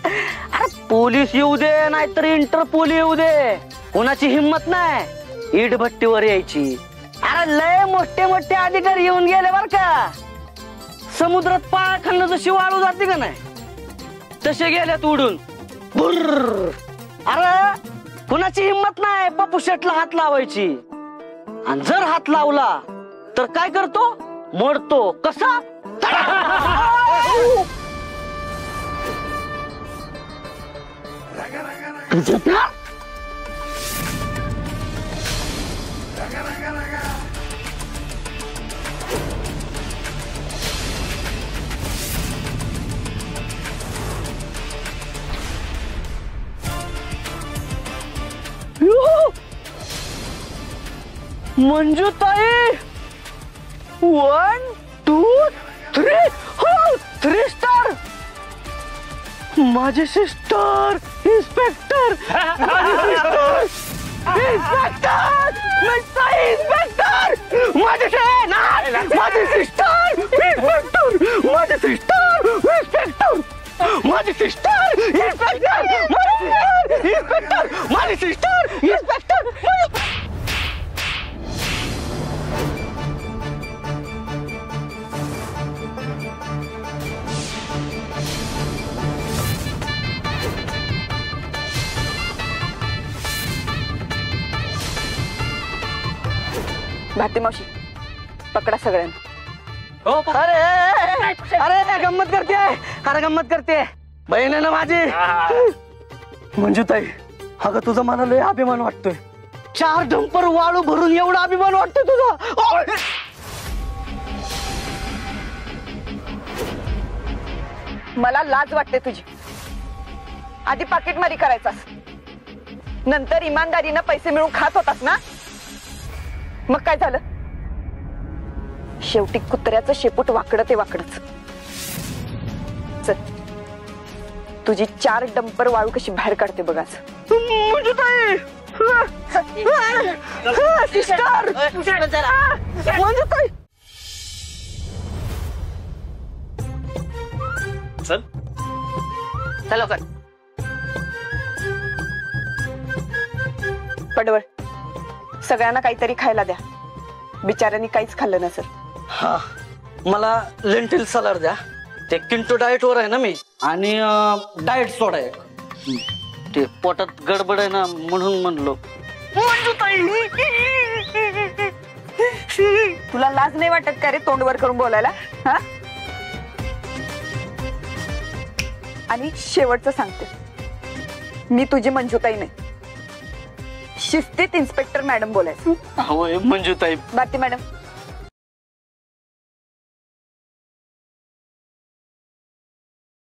अरे पोलीस येऊ दे नाहीतर इंटरपोल येऊ दे, कोणाची हिम्मत नाही इटभट्टीवर यायची। अरे लय मोठे मोठे अधिकारी येऊन गेले बर का, समुद्रात पाळ खाल्लं जशी वाळू जाते का नाही तसे गेल्यात उडून बुर्र। अरे कुणाची हिम्मत नाही पप्पू शेटला हात लावायची, आणि जर हात लावला तर काय करतो, मोडतो। कसा? मंजूताई 1 2 3 3 स्टार। माझी सिस्टर इन्स्पेक्टर, इन्स्पेक्टर इन्स्पेक्टर, माझी सिस्टर इन्स्पेक्टर, माझी सिस्टर इन्स्पेक्टर, माझी सिस्टर इन्स्पेक्टर, माझी सिस्टर इन्स्पेक्टर। भारती मावशी पकडा सगळ्यांना। अरे अरे गंमत करते, अरे गंमत करते बहीण ना माझी मंजूताई। अगं तुझा मला लय अभिमान वाटतोय, 4 डंपर वाळू भरून एवढा अभिमान वाटतोय तुझा। मला लाज वाटते तुझी। आधी पाकिटमारी करायचास, नंतर इमानदारीनं पैसे मिळवून खात होतास ना, मग काय झालं? शेवटी कुत्र्याचं शेपूट वाकडं ते वाकडच। चल तुझी 4 डंपर वाळू कशी बाहेर काढते बघाच। मंजूताई सिस्टर मंजूताई चल चला कर। पडवळ सगळ्यांना काहीतरी खायला द्या, बिचाऱ्यांनी काहीच खाल्लं नसेल। हा मला लेंटिल सलाड द्या, ते किंटो डाएट वर आहे ना मी, आणि डाएट सोडा एक, ते पोटात गडबड आहे ना म्हणून म्हणलो। तुला लाज नाही वाटत का रे तोंडवर करून बोलायला? हा आणि शेवटचं सांगते, मी तुझी मंजूताई नाही, शिस्तीत इन्स्पेक्टर मॅडम बोलायचं। होय मंजूताई। भारती मॅडम